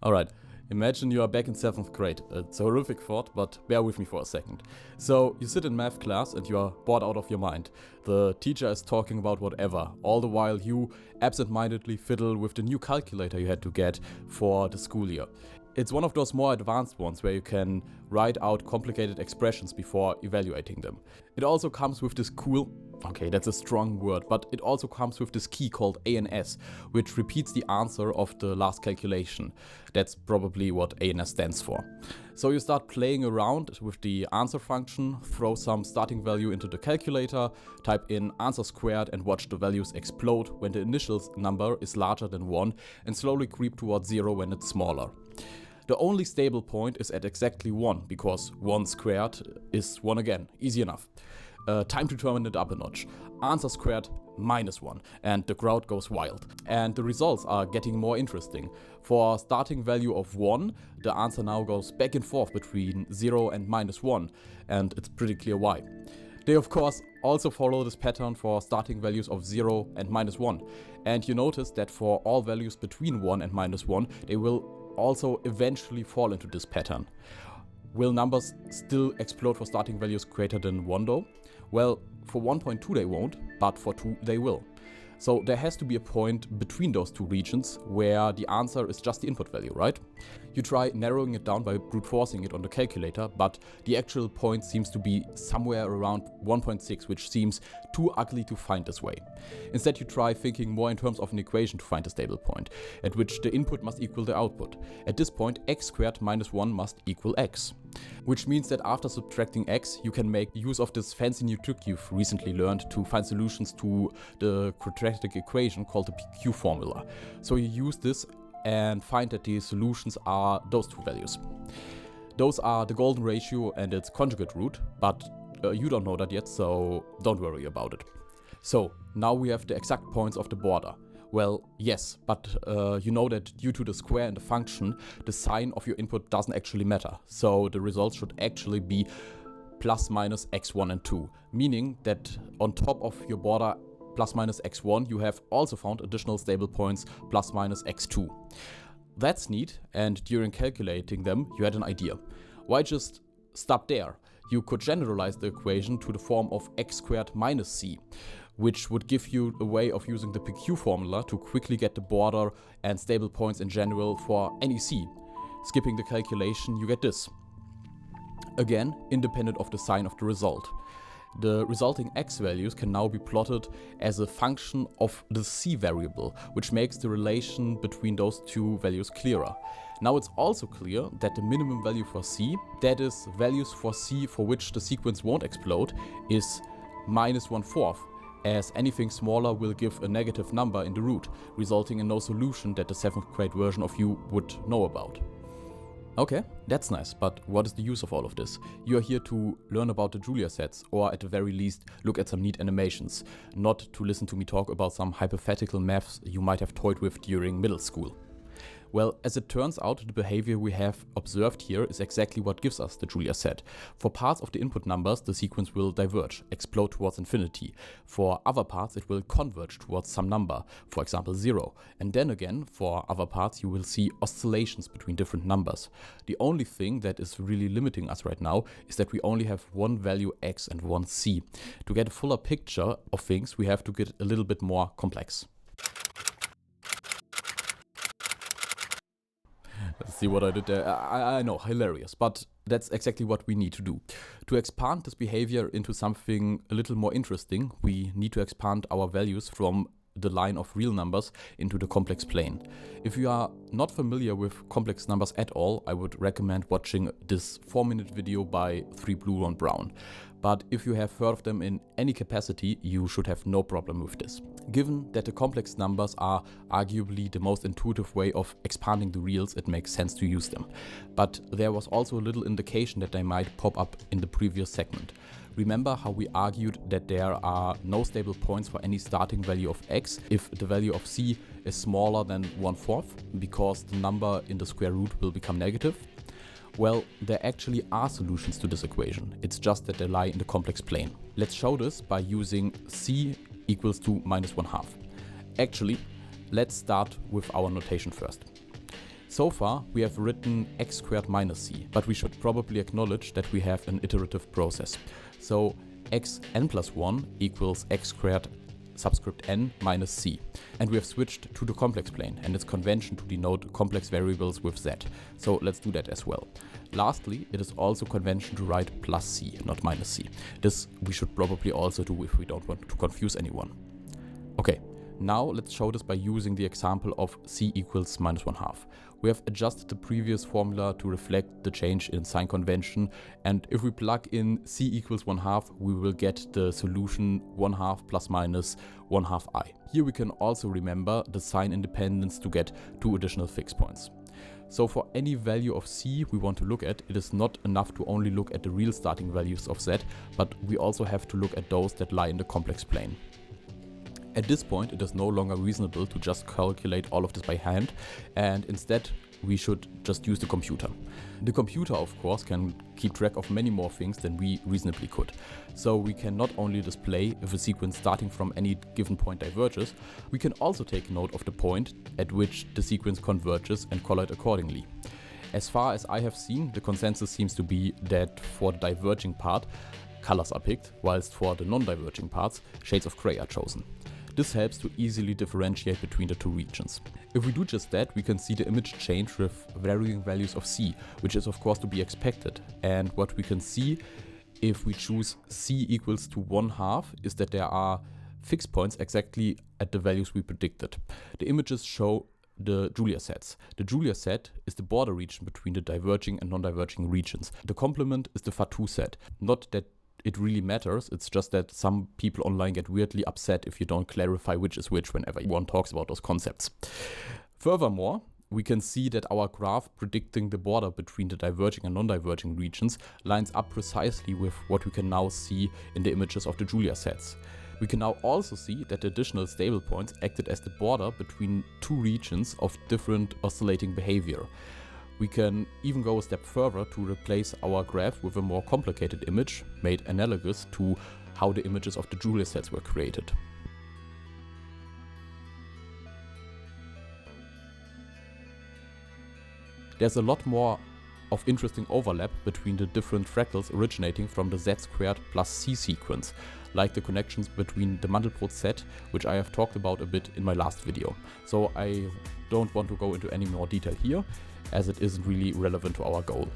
Alright, imagine you are back in 7th grade. It's a horrific thought, but bear with me for a second. So, you sit in math class and you are bored out of your mind. The teacher is talking about whatever, all the while you absent-mindedly fiddle with the new calculator you had to get for the school year. It's one of those more advanced ones where you can write out complicated expressions before evaluating them. It also comes with this cool, okay, that's a strong word, but it also comes with this key called ANS, which repeats the answer of the last calculation. That's probably what ANS stands for. So you start playing around with the answer function, throw some starting value into the calculator, type in answer squared and watch the values explode when the initial number is larger than 1 and slowly creep towards 0 when it's smaller. The only stable point is at exactly 1, because 1 squared is 1 again, easy enough. Time to turn it up a notch. Answer squared -1, and the crowd goes wild. And the results are getting more interesting. For a starting value of 1, the answer now goes back and forth between 0 and -1, and it's pretty clear why. They of course also follow this pattern for starting values of 0 and -1. And you notice that for all values between 1 and -1, they will also eventually fall into this pattern. Will numbers still explode for starting values greater than 1 though? Well, for 1.2 they won't, but for 2 they will. So there has to be a point between those two regions where the answer is just the input value, right? You try narrowing it down by brute forcing it on the calculator, but the actual point seems to be somewhere around 1.6, which seems too ugly to find this way. Instead you try thinking more in terms of an equation to find a stable point, at which the input must equal the output. At this point x squared -1 must equal x. Which means that after subtracting x, you can make use of this fancy new trick you've recently learned to find solutions to the quadratic equation called the PQ formula. So you use this and find that the solutions are those two values. Those are the golden ratio and its conjugate root, but you don't know that yet, so don't worry about it. So now we have the exact points of the border. Well, yes, but you know that due to the square in the function, the sign of your input doesn't actually matter. So the results should actually be plus minus x1 and 2, meaning that on top of your border plus minus x1, you have also found additional stable points plus minus x2. That's neat, and during calculating them, you had an idea. Why just stop there? You could generalize the equation to the form of x squared minus c, which would give you a way of using the PQ formula to quickly get the border and stable points in general for any c. Skipping the calculation, you get this. Again, independent of the sign of the result. The resulting x values can now be plotted as a function of the c variable, which makes the relation between those two values clearer. Now it's also clear that the minimum value for c, that is values for c for which the sequence won't explode, is -1/4, as anything smaller will give a negative number in the root, resulting in no solution that the 7th grade version of you would know about. Okay, that's nice, but what is the use of all of this? You are here to learn about the Julia sets, or at the very least, look at some neat animations, not to listen to me talk about some hypothetical maths you might have toyed with during middle school. Well, as it turns out, the behavior we have observed here is exactly what gives us the Julia set. For parts of the input numbers, the sequence will diverge, explode towards infinity. For other parts, it will converge towards some number, for example 0. And then again, for other parts, you will see oscillations between different numbers. The only thing that is really limiting us right now is that we only have one value x and one c. To get a fuller picture of things, we have to get a little bit more complex. See what I did there? I know, hilarious, but that's exactly what we need to do. To expand this behavior into something a little more interesting, we need to expand our values from the line of real numbers into the complex plane. If you are not familiar with complex numbers at all, I would recommend watching this 4-minute video by 3blue1brown. But if you have heard of them in any capacity, you should have no problem with this. Given that the complex numbers are arguably the most intuitive way of expanding the reals, it makes sense to use them. But there was also a little indication that they might pop up in the previous segment. Remember how we argued that there are no stable points for any starting value of x if the value of c is smaller than 1/4, because the number in the square root will become negative? Well, there actually are solutions to this equation. It's just that they lie in the complex plane. Let's show this by using c equals to -1/2. Actually, let's start with our notation first. So far, we have written x squared minus c, but we should probably acknowledge that we have an iterative process. So xn plus 1 equals x squared subscript n minus c. And we have switched to the complex plane and its convention to denote complex variables with z. So let's do that as well. Lastly, it is also convention to write plus c, not minus c. This we should probably also do if we don't want to confuse anyone. Okay. Now let's show this by using the example of c equals minus 1/2. We have adjusted the previous formula to reflect the change in sign convention, and if we plug in c equals 1/2, we will get the solution 1/2 plus minus 1/2 I. Here we can also remember the sign independence to get 2 additional fixed points. So for any value of c we want to look at, it is not enough to only look at the real starting values of z, but we also have to look at those that lie in the complex plane. At this point, it is no longer reasonable to just calculate all of this by hand, and instead we should just use the computer. The computer, of course, can keep track of many more things than we reasonably could. So we can not only display if a sequence starting from any given point diverges, we can also take note of the point at which the sequence converges and color it accordingly. As far as I have seen, the consensus seems to be that for the diverging part, colors are picked, whilst for the non-diverging parts, shades of gray are chosen. This helps to easily differentiate between the two regions. If we do just that, we can see the image change with varying values of c, which is of course to be expected. And what we can see if we choose c equals to 1/2 is that there are fixed points exactly at the values we predicted. The images show the Julia sets. The Julia set is the border region between the diverging and non-diverging regions. The complement is the Fatou set. Not that it really matters, it's just that some people online get weirdly upset if you don't clarify which is which whenever one talks about those concepts. Furthermore, we can see that our graph predicting the border between the diverging and non-diverging regions lines up precisely with what we can now see in the images of the Julia sets. We can now also see that the additional stable points acted as the border between two regions of different oscillating behavior. We can even go a step further to replace our graph with a more complicated image made analogous to how the images of the Julia sets were created. There's a lot more of interesting overlap between the different fractals originating from the z squared plus c sequence, like the connections between the Mandelbrot set, which I have talked about a bit in my last video. So I don't want to go into any more detail here, as it isn't really relevant to our goal.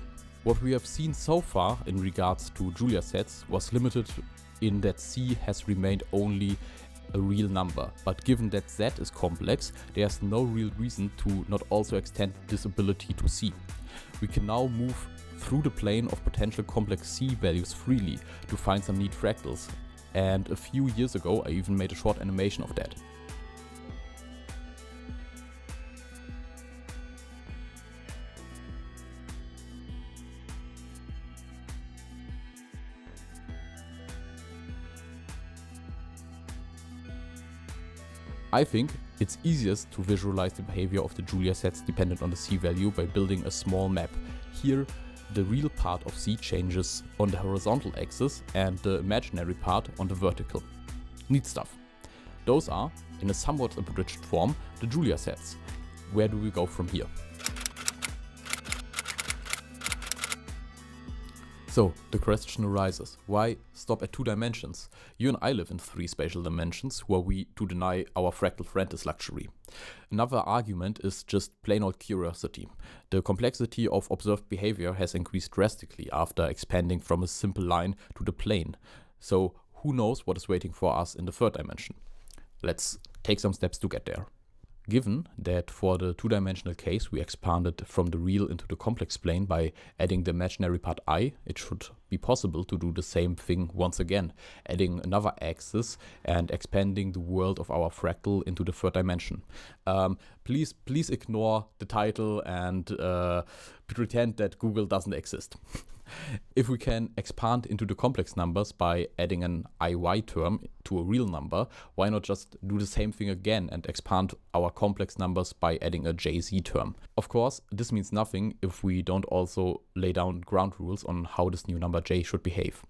What we have seen so far in regards to Julia sets was limited in that c has remained only a real number, but given that z is complex, there's no real reason to not also extend this ability to c. We can now move through the plane of potential complex c values freely to find some neat fractals, and a few years ago I even made a short animation of that. I think it's easiest to visualize the behavior of the Julia sets dependent on the c value by building a small map. Here, the real part of c changes on the horizontal axis and the imaginary part on the vertical. Neat stuff. Those are, in a somewhat abridged form, the Julia sets. Where do we go from here? So, the question arises, why stop at 2 dimensions? You and I live in 3 spatial dimensions, who are we to deny our fractal friend this luxury? Another argument is just plain old curiosity. The complexity of observed behavior has increased drastically after expanding from a simple line to the plane. So, who knows what is waiting for us in the 3rd dimension? Let's take some steps to get there. Given that for the 2-dimensional case we expanded from the real into the complex plane by adding the imaginary part I, it should be possible to do the same thing once again, adding another axis and expanding the world of our fractal into the 3rd dimension. Please ignore the title and pretend that Google doesn't exist. If we can expand into the complex numbers by adding an IY term to a real number, why not just do the same thing again and expand our complex numbers by adding a JZ term? Of course, this means nothing if we don't also lay down ground rules on how this new number j should behave.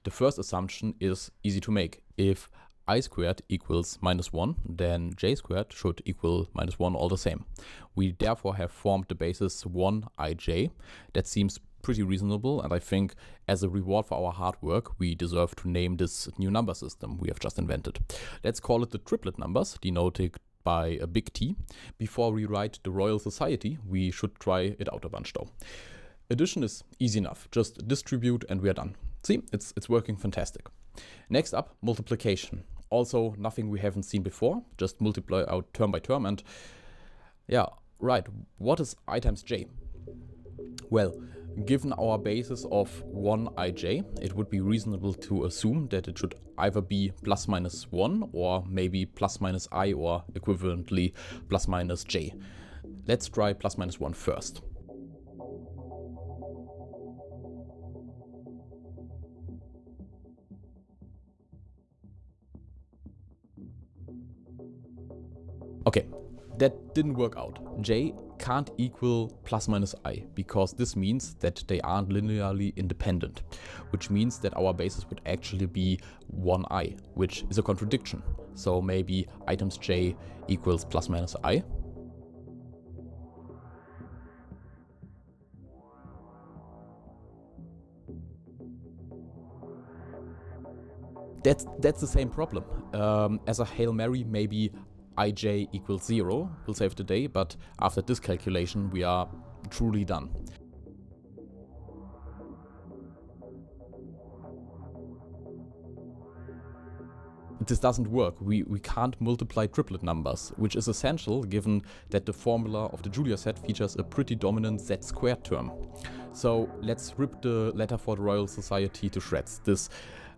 The first assumption is easy to make. If I squared equals -1, then j squared should equal -1 all the same. We therefore have formed the basis 1ij. That seems pretty reasonable, and I think as a reward for our hard work, we deserve to name this new number system we have just invented. Let's call it the triplet numbers, denoted by a big T. Before we write the Royal Society, we should try it out a bunch though. Addition is easy enough, just distribute and we are done. See, it's working fantastic. Next up, multiplication. Also nothing we haven't seen before, just multiply out term by term, and yeah, right, what is I times j? Well, given our basis of 1ij, it would be reasonable to assume that it should either be ±1 or maybe ±I or equivalently ±j. Let's try ±1 first. Okay, that didn't work out. J can't equal ±I, because this means that they aren't linearly independent, which means that our basis would actually be 1i, which is a contradiction. So maybe I times j equals ±I. That's the same problem. As a Hail Mary, maybe ij equals 0 will save the day, but after this calculation we are truly done. This doesn't work. We can't multiply triplet numbers, which is essential given that the formula of the Julia set features a pretty dominant z² term. So let's rip the letter for the Royal Society to shreds. This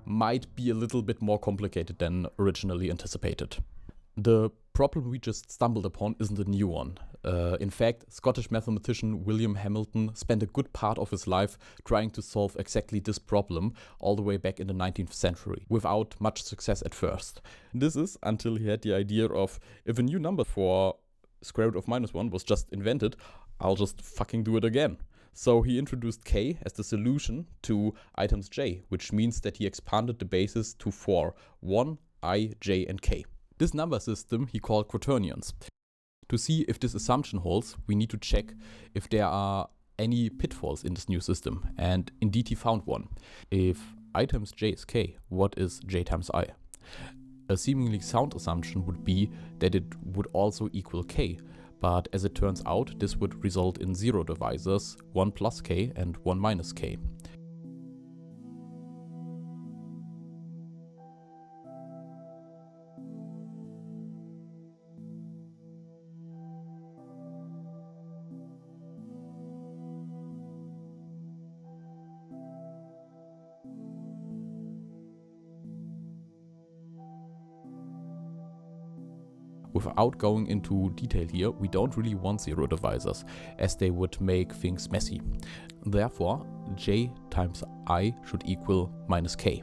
might be a little bit more complicated than originally anticipated. The problem we just stumbled upon isn't a new one. In fact, Scottish mathematician William Hamilton spent a good part of his life trying to solve exactly this problem all the way back in the 19th century, without much success at first. This is until he had the idea of, if a new number for square root of -1 was just invented, I'll just fucking do it again. So he introduced k as the solution to I times j, which means that he expanded the basis to 4, 1, I, j, and k. This number system he called quaternions. To see if this assumption holds, we need to check if there are any pitfalls in this new system, and indeed he found one. If I times j is k, what is j times I? A seemingly sound assumption would be that it would also equal k, but as it turns out, this would result in 0 divisors, 1 plus k and 1 minus k. Without going into detail here, we don't really want 0 divisors, as they would make things messy. Therefore, j times I should equal minus k.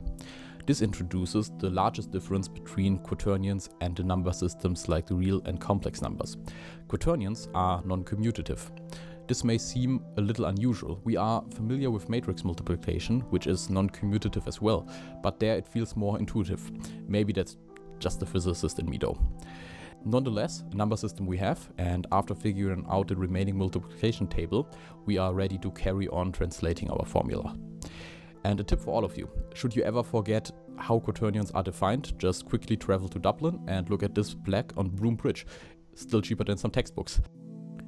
This introduces the largest difference between quaternions and the number systems like the real and complex numbers. Quaternions are non-commutative. This may seem a little unusual. We are familiar with matrix multiplication, which is non-commutative as well, but there it feels more intuitive. Maybe that's just the physicist in me though. Nonetheless, a number system we have, and after figuring out the remaining multiplication table, we are ready to carry on translating our formula. And a tip for all of you: should you ever forget how quaternions are defined, just quickly travel to Dublin and look at this plaque on Broom Bridge, still cheaper than some textbooks.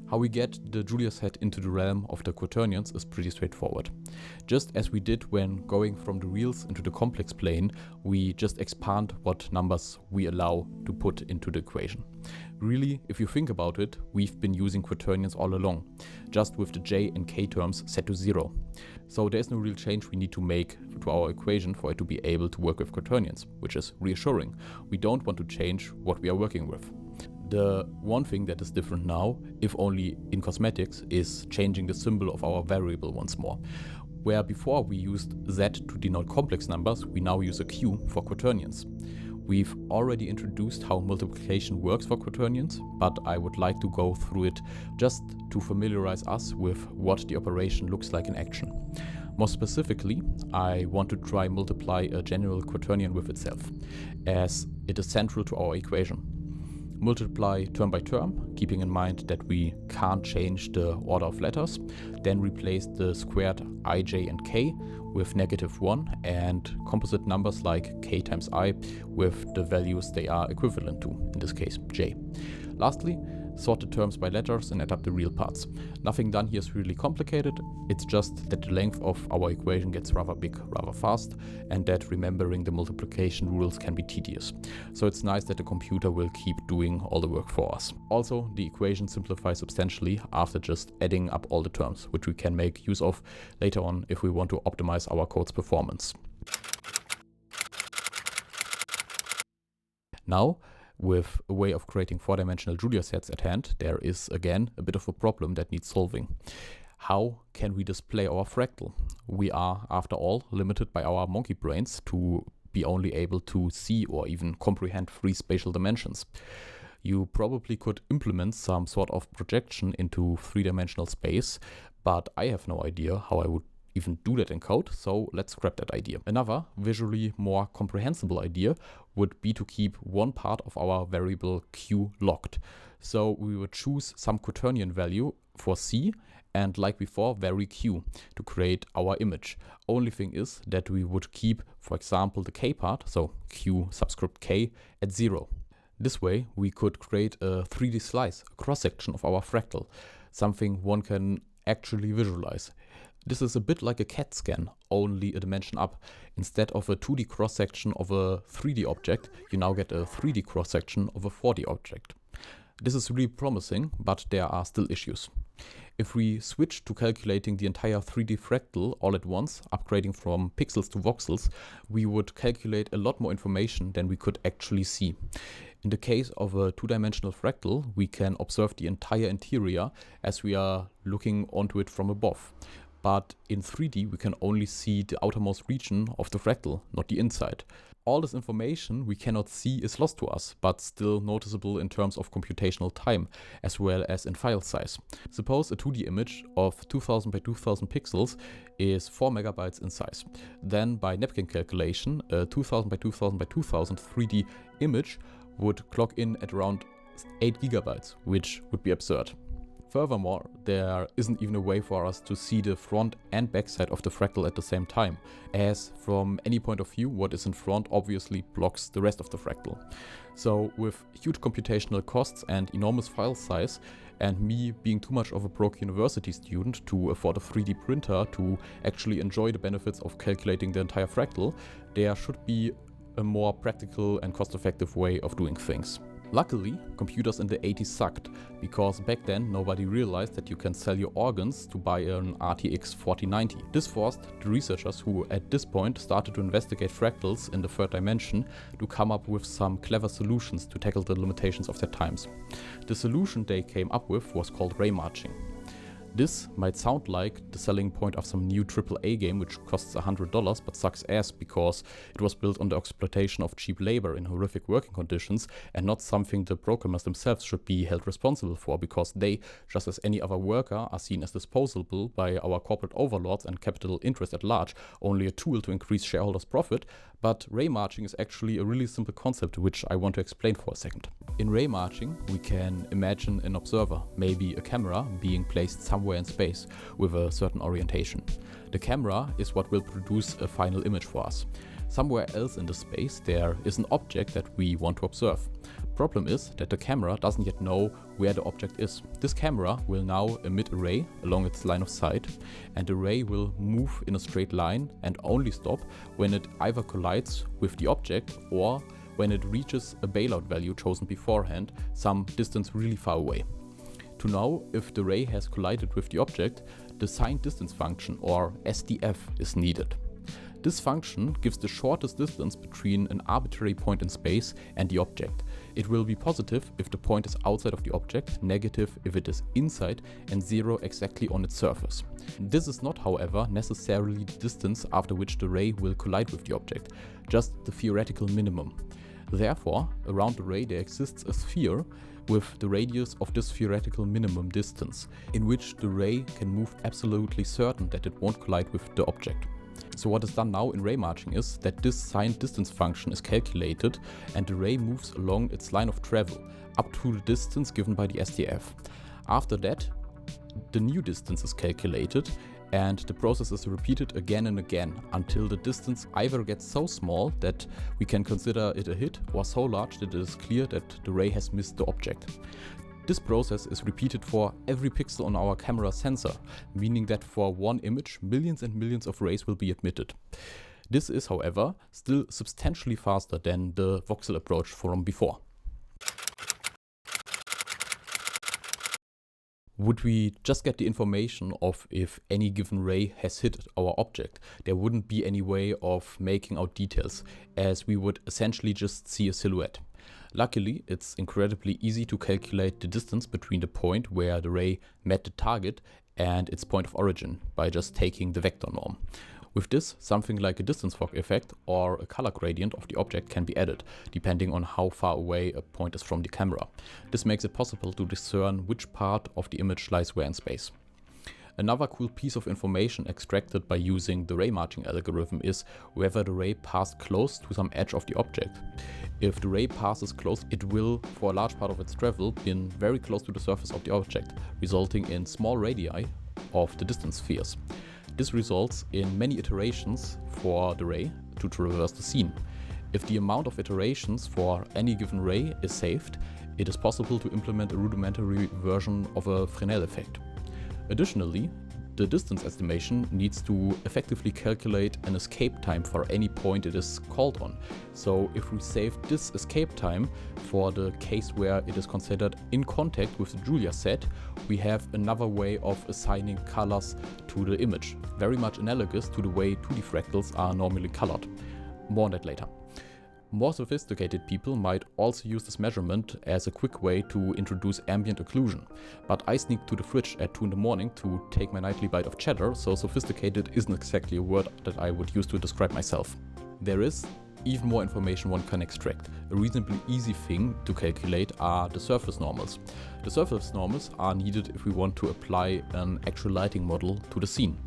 How we get the Julia set into the realm of the quaternions is pretty straightforward. Just as we did when going from the reals into the complex plane, we just expand what numbers we allow to put into the equation. Really, if you think about it, we've been using quaternions all along, just with the j and k terms set to 0. So there's no real change we need to make to our equation for it to be able to work with quaternions, which is reassuring. We don't want to change what we are working with. The one thing that is different now, if only in cosmetics, is changing the symbol of our variable once more. Where before we used z to denote complex numbers, we now use a q for quaternions. We've already introduced how multiplication works for quaternions, but I would like to go through it just to familiarize us with what the operation looks like in action. More specifically, I want to try multiply a general quaternion with itself, as it is central to our equation. Multiply term by term, keeping in mind that we can't change the order of letters, then replace the squared I, j and k with -1 and composite numbers like k times I with the values they are equivalent to, in this case j. Lastly, sort the terms by letters and add up the real parts. Nothing done here is really complicated, it's just that the length of our equation gets rather big rather fast, and that remembering the multiplication rules can be tedious. So it's nice that the computer will keep doing all the work for us. Also, the equation simplifies substantially after just adding up all the terms, which we can make use of later on if we want to optimize our code's performance. Now, with a way of creating 4-dimensional Julia sets at hand, there is again a bit of a problem that needs solving. How can we display our fractal? We are, after all, limited by our monkey brains to be only able to see or even comprehend 3 spatial dimensions. You probably could implement some sort of projection into 3-dimensional space, but I have no idea how I would even do that in code, so let's scrap that idea. Another, visually more comprehensible idea would be to keep one part of our variable q locked. So we would choose some quaternion value for c and, like before, vary q to create our image. Only thing is that we would keep, for example, the k part, so q subscript k, at 0. This way we could create a 3D slice, a cross-section of our fractal, something one can actually visualize. This is a bit like a CAT scan, only a dimension up. Instead of a 2D cross-section of a 3D object, you now get a 3D cross-section of a 4D object. This is really promising, but there are still issues. If we switch to calculating the entire 3D fractal all at once, upgrading from pixels to voxels, we would calculate a lot more information than we could actually see. In the case of a 2-dimensional fractal, we can observe the entire interior as we are looking onto it from above. But in 3D we can only see the outermost region of the fractal, not the inside. All this information we cannot see is lost to us, but still noticeable in terms of computational time, as well as in file size. Suppose a 2D image of 2000 by 2000 pixels is 4 megabytes in size. Then by napkin calculation, a 2000 by 2000 by 2000 3D image would clock in at around 8 gigabytes, which would be absurd. Furthermore, there isn't even a way for us to see the front and back side of the fractal at the same time, as from any point of view, what is in front obviously blocks the rest of the fractal. So with huge computational costs and enormous file size, and me being too much of a broke university student to afford a 3D printer to actually enjoy the benefits of calculating the entire fractal, there should be a more practical and cost-effective way of doing things. Luckily, computers in the 80s sucked, because back then nobody realized that you can sell your organs to buy an RTX 4090. This forced the researchers who at this point started to investigate fractals in the 3rd dimension to come up with some clever solutions to tackle the limitations of their times. The solution they came up with was called ray marching. This might sound like the selling point of some new AAA game which costs $100 but sucks ass because it was built on the exploitation of cheap labor in horrific working conditions, and not something the programmers themselves should be held responsible for, because they, just as any other worker, are seen as disposable by our corporate overlords and capital interest at large, only a tool to increase shareholders' profit. But ray marching is actually a really simple concept which I want to explain for a second. In ray marching, we can imagine an observer, maybe a camera, being placed somewhere in space with a certain orientation. The camera is what will produce a final image for us. Somewhere else in the space there is an object that we want to observe. Problem is that the camera doesn't yet know where the object is. This camera will now emit a ray along its line of sight, and the ray will move in a straight line and only stop when it either collides with the object or when it reaches a bailout value chosen beforehand, some distance really far away. To know if the ray has collided with the object, the signed distance function, or SDF, is needed. This function gives the shortest distance between an arbitrary point in space and the object. It will be positive if the point is outside of the object, negative if it is inside, and 0 exactly on its surface. This is not, however, necessarily the distance after which the ray will collide with the object, just the theoretical minimum. Therefore, around the ray there exists a sphere with the radius of this theoretical minimum distance, in which the ray can move absolutely certain that it won't collide with the object. So what is done now in ray marching is that this signed distance function is calculated and the ray moves along its line of travel up to the distance given by the SDF. After that, the new distance is calculated and the process is repeated again and again until the distance either gets so small that we can consider it a hit or so large that it is clear that the ray has missed the object. This process is repeated for every pixel on our camera sensor, meaning that for one image, millions and millions of rays will be emitted. This is, however, still substantially faster than the voxel approach from before. Would we just get the information of if any given ray has hit our object, there wouldn't be any way of making out details, as we would essentially just see a silhouette. Luckily, it's incredibly easy to calculate the distance between the point where the ray met the target and its point of origin by just taking the vector norm. With this, something like a distance fog effect or a color gradient of the object can be added, depending on how far away a point is from the camera. This makes it possible to discern which part of the image lies where in space. Another cool piece of information extracted by using the ray marching algorithm is whether the ray passed close to some edge of the object. If the ray passes close, it will, for a large part of its travel, be very close to the surface of the object, resulting in small radii of the distance spheres. This results in many iterations for the ray to traverse the scene. If the amount of iterations for any given ray is saved, it is possible to implement a rudimentary version of a Fresnel effect. Additionally, the distance estimation needs to effectively calculate an escape time for any point it is called on. So if we save this escape time for the case where it is considered in contact with the Julia set, we have another way of assigning colors to the image, very much analogous to the way 2D fractals are normally colored. More on that later. More sophisticated people might also use this measurement as a quick way to introduce ambient occlusion, but I sneaked to the fridge at 2 in the morning to take my nightly bite of cheddar, so sophisticated isn't exactly a word that I would use to describe myself. There is even more information one can extract. A reasonably easy thing to calculate are the surface normals. The surface normals are needed if we want to apply an actual lighting model to the scene.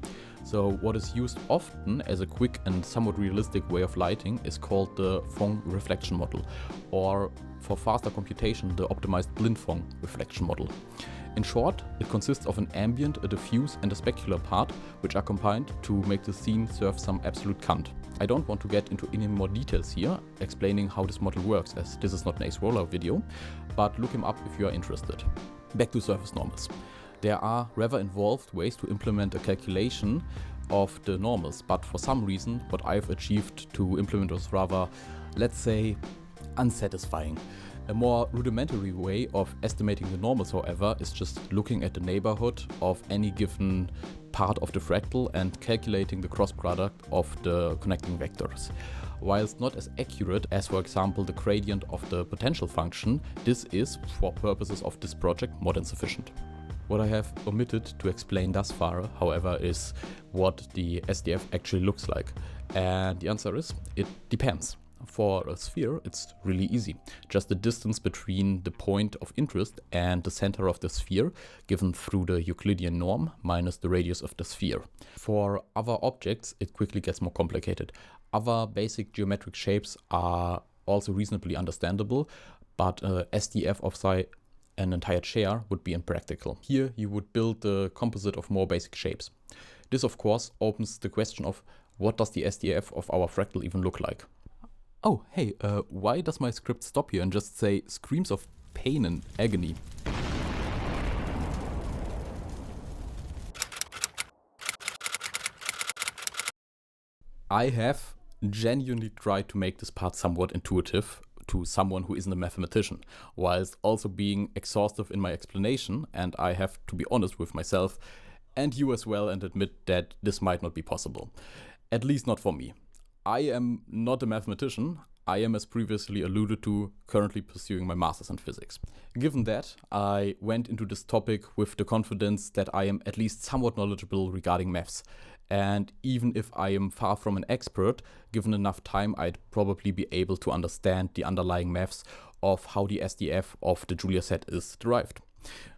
So what is used often as a quick and somewhat realistic way of lighting is called the Phong reflection model, or for faster computation, the optimized blind Phong reflection model. In short, it consists of an ambient, a diffuse and a specular part, which are combined to make the scene serve some absolute cant. I don't want to get into any more details here, explaining how this model works, as this is not an Ace Roller video, but look him up if you are interested. Back to surface normals. There are rather involved ways to implement a calculation of the normals, but for some reason what I've achieved to implement was rather, let's say, unsatisfying. A more rudimentary way of estimating the normals, however, is just looking at the neighborhood of any given part of the fractal and calculating the cross product of the connecting vectors. Whilst not as accurate as, for example, the gradient of the potential function, this is, for purposes of this project, more than sufficient. What I have omitted to explain thus far, however, is what the SDF actually looks like. And the answer is, it depends. For a sphere, it's really easy. Just the distance between the point of interest and the center of the sphere, given through the Euclidean norm, minus the radius of the sphere. For other objects, it quickly gets more complicated. Other basic geometric shapes are also reasonably understandable, but SDF of, say, an entire chair would be impractical. Here you would build the composite of more basic shapes. This of course opens the question of what does the SDF of our fractal even look like? Oh hey, why does my script stop here and just say screams of pain and agony? I have genuinely tried to make this part somewhat intuitive to someone who isn't a mathematician, whilst also being exhaustive in my explanation, and I have to be honest with myself and you as well and admit that this might not be possible. At least not for me. I am not a mathematician, I am, as previously alluded to, currently pursuing my master's in physics. Given that, I went into this topic with the confidence that I am at least somewhat knowledgeable regarding maths. And even if I am far from an expert, given enough time, I'd probably be able to understand the underlying maths of how the SDF of the Julia set is derived.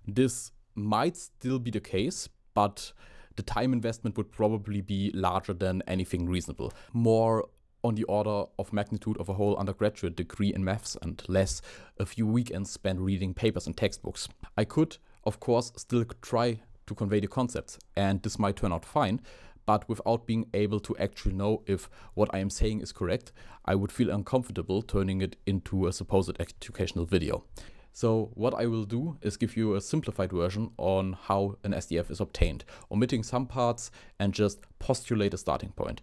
This might still be the case, but the time investment would probably be larger than anything reasonable. More on the order of magnitude of a whole undergraduate degree in maths and less a few weekends spent reading papers and textbooks. I could, of course, still try to convey the concepts, and this might turn out fine, but without being able to actually know if what I am saying is correct, I would feel uncomfortable turning it into a supposed educational video. So what I will do is give you a simplified version on how an SDF is obtained, omitting some parts and just postulate a starting point.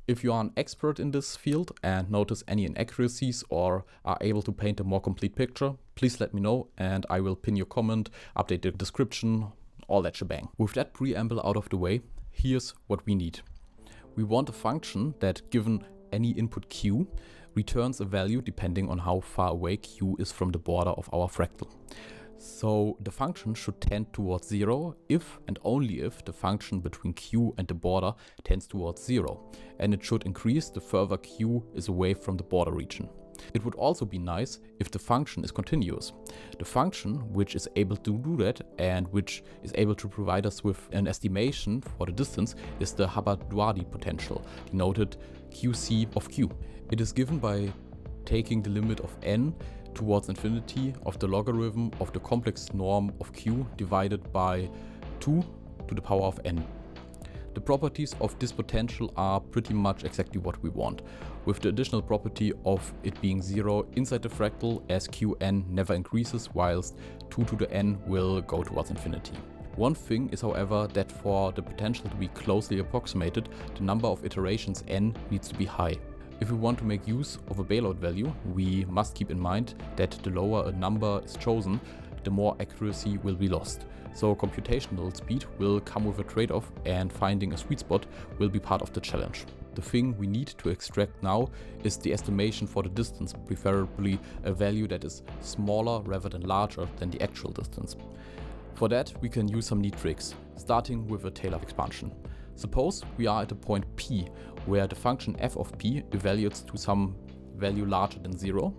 If you are an expert in this field and notice any inaccuracies or are able to paint a more complete picture, please let me know and I will pin your comment, update the description, all that shebang. With that preamble out of the way, here's what we need. We want a function that, given any input q, returns a value depending on how far away q is from the border of our fractal. So the function should tend towards 0 if and only if the function between q and the border tends towards 0, and it should increase the further q is away from the border region. It would also be nice if the function is continuous. The function which is able to do that and which is able to provide us with an estimation for the distance is the Hubbard-Duardi potential, denoted qc of q. It is given by taking the limit of n towards infinity of the logarithm of the complex norm of q divided by 2 to the power of n. The properties of this potential are pretty much exactly what we want, with the additional property of it being 0 inside the fractal as qn never increases, whilst 2 to the n will go towards infinity. One thing is, however, that for the potential to be closely approximated, the number of iterations n needs to be high. If we want to make use of a bailout value, we must keep in mind that the lower a number is chosen, the more accuracy will be lost. So computational speed will come with a trade-off, and finding a sweet spot will be part of the challenge. The thing we need to extract now is the estimation for the distance, preferably a value that is smaller rather than larger than the actual distance. For that, we can use some neat tricks, starting with a Taylor expansion. Suppose we are at a point P, where the function f of p evaluates to some value larger than 0.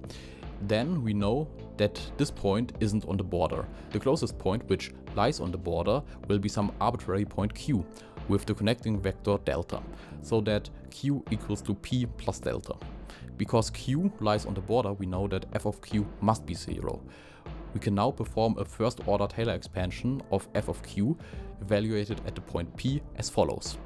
Then we know that this point isn't on the border. The closest point, which lies on the border, will be some arbitrary point q, with the connecting vector delta, so that q equals to p plus delta. Because q lies on the border, we know that f of q must be 0. We can now perform a first-order Taylor expansion of f of q, evaluated at the point p, as follows.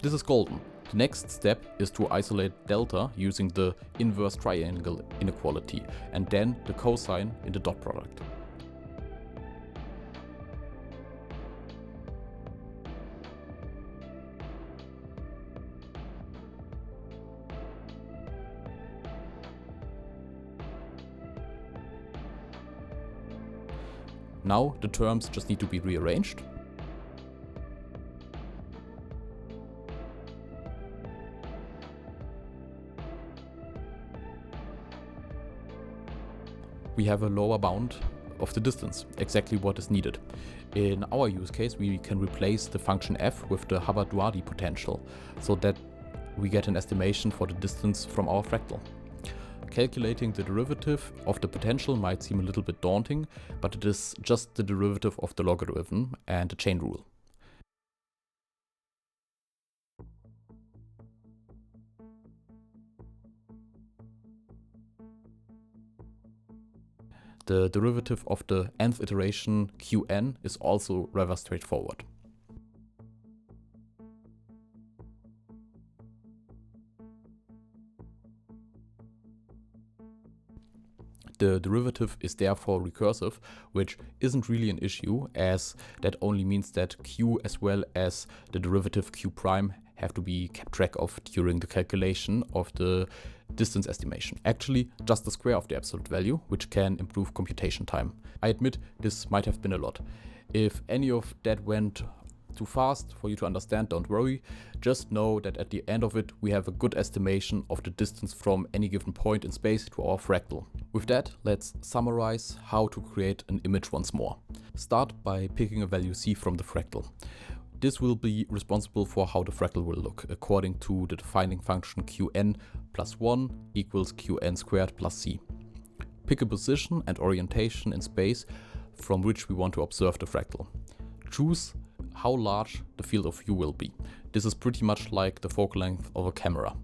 This is golden. The next step is to isolate delta using the inverse triangle inequality and then the cosine in the dot product. Now the terms just need to be rearranged. We have a lower bound of the distance, exactly what is needed. In our use case, we can replace the function f with the Hubbard-Duardi potential, so that we get an estimation for the distance from our fractal. Calculating the derivative of the potential might seem a little bit daunting, but it is just the derivative of the logarithm and the chain rule. The derivative of the nth iteration qn is also rather straightforward. The derivative is therefore recursive, which isn't really an issue, as that only means that q as well as the derivative q prime have to be kept track of during the calculation of the distance estimation. Actually, just the square of the absolute value, which can improve computation time. I admit this might have been a lot. If any of that went too fast for you to understand, don't worry. Just know that at the end of it, we have a good estimation of the distance from any given point in space to our fractal. With that, let's summarize how to create an image once more. Start by picking a value c from the fractal. This will be responsible for how the fractal will look, according to the defining function qn plus 1 equals qn squared plus c. Pick a position and orientation in space from which we want to observe the fractal. Choose how large the field of view will be. This is pretty much like the focal length of a camera.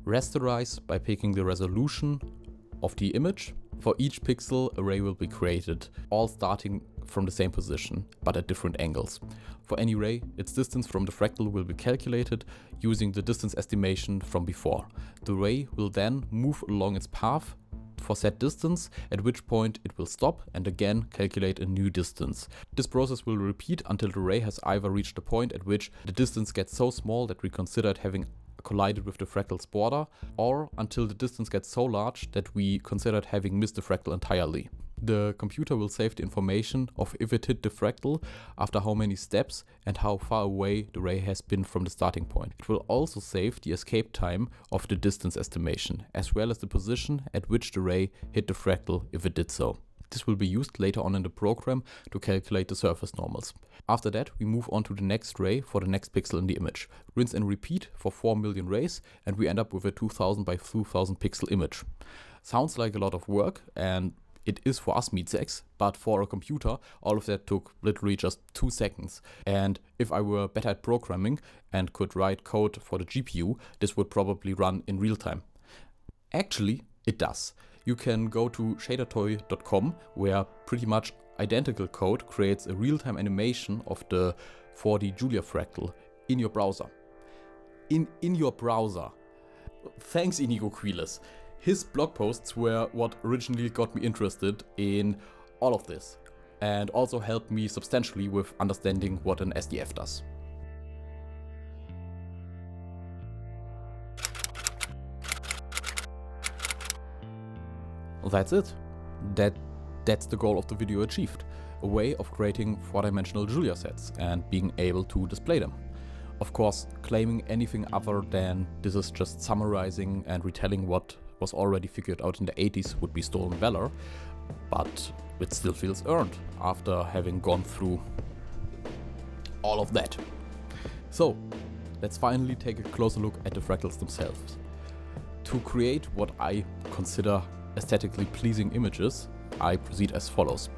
Rasterize by picking the resolution of the image. For each pixel, a ray will be created, all starting from the same position, but at different angles. For any ray, its distance from the fractal will be calculated using the distance estimation from before. The ray will then move along its path for set distance, at which point it will stop and again calculate a new distance. This process will repeat until the ray has either reached a point at which the distance gets so small that we consider it having collided with the fractal's border, or until the distance gets so large that we consider it having missed the fractal entirely. The computer will save the information of if it hit the fractal, after how many steps, and how far away the ray has been from the starting point. It will also save the escape time of the distance estimation, as well as the position at which the ray hit the fractal if it did so. This will be used later on in the program to calculate the surface normals. After that, we move on to the next ray for the next pixel in the image. Rinse and repeat for 4 million rays, and we end up with a 2000 by 2000 pixel image. Sounds like a lot of work, and it is for us meatsex, but for a computer, all of that took literally just 2 seconds. And if I were better at programming and could write code for the GPU, this would probably run in real time. Actually, it does. You can go to shadertoy.com, where pretty much identical code creates a real-time animation of the 4D Julia fractal in your browser. In your browser. Thanks, Inigo Quiles. His blog posts were what originally got me interested in all of this, and also helped me substantially with understanding what an SDF does. That's it. That's the goal of the video achieved. A way of creating 4-dimensional Julia sets and being able to display them. Of course, claiming anything other than this is just summarizing and retelling what was already figured out in the 80s would be stolen valor, but it still feels earned after having gone through all of that. So, let's finally take a closer look at the fractals themselves. To create what I consider aesthetically pleasing images, I proceed as follows.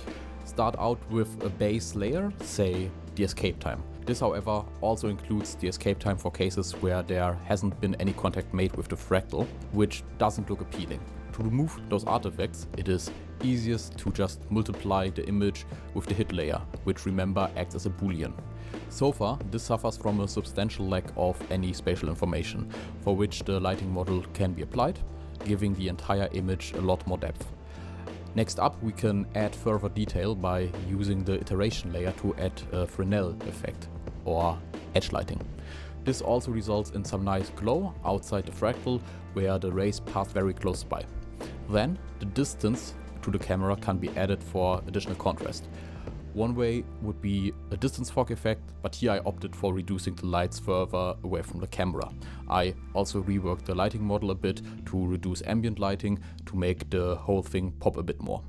Start out with a base layer, say the escape time. This, however, also includes the escape time for cases where there hasn't been any contact made with the fractal, which doesn't look appealing. To remove those artifacts, it is easiest to just multiply the image with the hit layer, which, remember, acts as a boolean. So far, this suffers from a substantial lack of any spatial information, for which the lighting model can be applied, giving the entire image a lot more depth. Next up, we can add further detail by using the iteration layer to add a Fresnel effect, or edge lighting. This also results in some nice glow outside the fractal, where the rays pass very close by. Then, the distance to the camera can be added for additional contrast. One way would be a distance fog effect, but here I opted for reducing the lights further away from the camera. I also reworked the lighting model a bit to reduce ambient lighting to make the whole thing pop a bit more.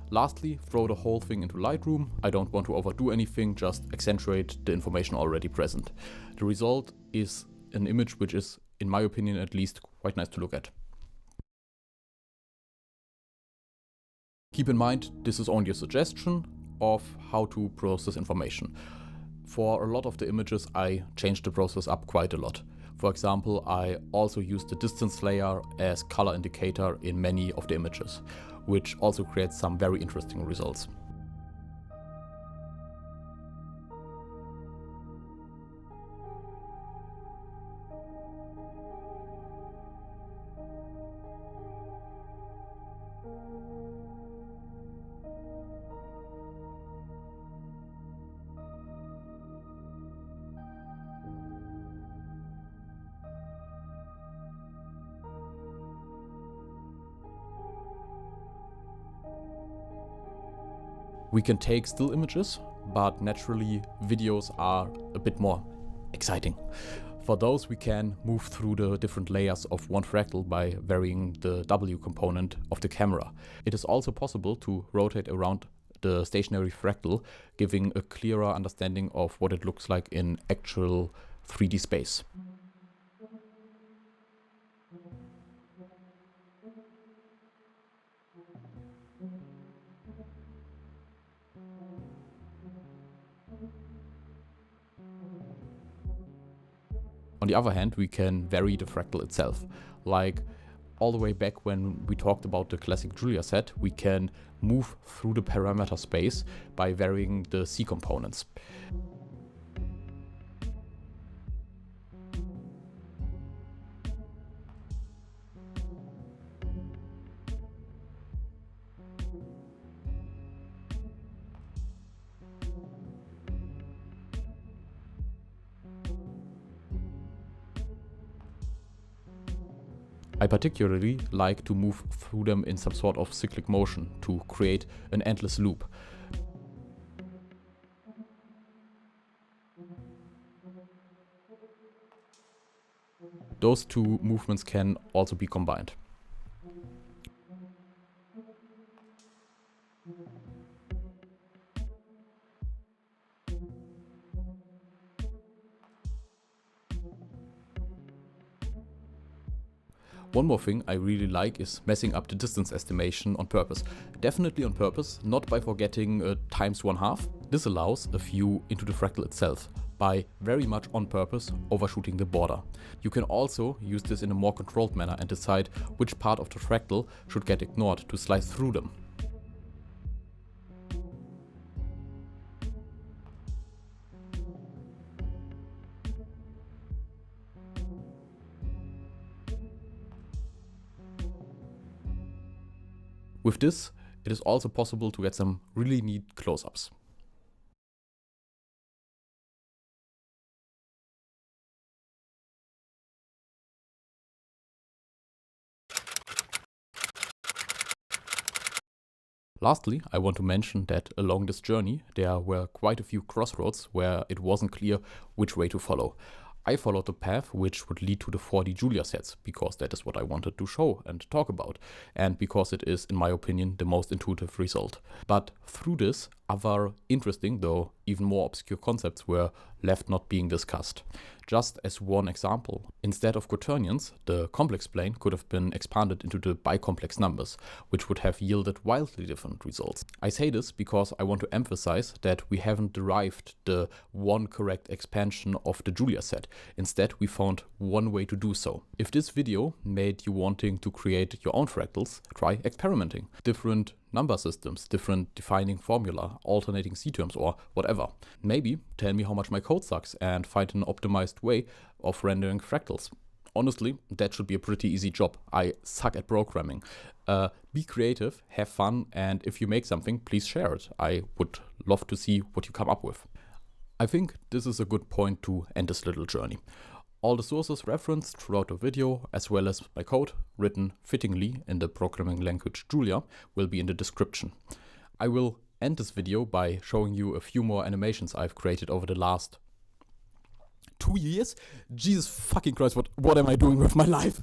Lastly, throw the whole thing into Lightroom. I don't want to overdo anything, just accentuate the information already present. The result is an image which is, in my opinion at least, quite nice to look at. Keep in mind, this is only a suggestion of how to process information. For a lot of the images, I changed the process up quite a lot. For example, I also used the distance layer as color indicator in many of the images, which also creates some very interesting results. We can take still images, but naturally videos are a bit more exciting. For those, we can move through the different layers of one fractal by varying the W component of the camera. It is also possible to rotate around the stationary fractal, giving a clearer understanding of what it looks like in actual 3D space. On the other hand, we can vary the fractal itself. Like all the way back when we talked about the classic Julia set, we can move through the parameter space by varying the C components. I particularly like to move through them in some sort of cyclic motion to create an endless loop. Those two movements can also be combined. One more thing I really like is messing up the distance estimation on purpose. Definitely on purpose, not by forgetting times 1/2. This allows a view into the fractal itself, by very much on purpose overshooting the border. You can also use this in a more controlled manner and decide which part of the fractal should get ignored to slice through them. With this, it is also possible to get some really neat close-ups. Lastly, I want to mention that along this journey there were quite a few crossroads where it wasn't clear which way to follow. I followed the path which would lead to the 4D Julia sets, because that is what I wanted to show and talk about, and because it is, in my opinion, the most intuitive result. But through this, other interesting, though even more obscure concepts were left not being discussed. Just as one example, instead of quaternions, the complex plane could have been expanded into the bicomplex numbers, which would have yielded wildly different results. I say this because I want to emphasize that we haven't derived the one correct expansion of the Julia set. Instead, we found one way to do so. If this video made you wanting to create your own fractals, try experimenting. Different number systems, different defining formula, alternating C-terms or whatever. Maybe tell me how much my code sucks and find an optimized way of rendering fractals. Honestly, that should be a pretty easy job. I suck at programming. Be creative, have fun, and if you make something, please share it. I would love to see what you come up with. I think this is a good point to end this little journey. All the sources referenced throughout the video, as well as my code, written fittingly in the programming language Julia, will be in the description. I will end this video by showing you a few more animations I've created over the last 2 years. Jesus fucking Christ, what am I doing with my life?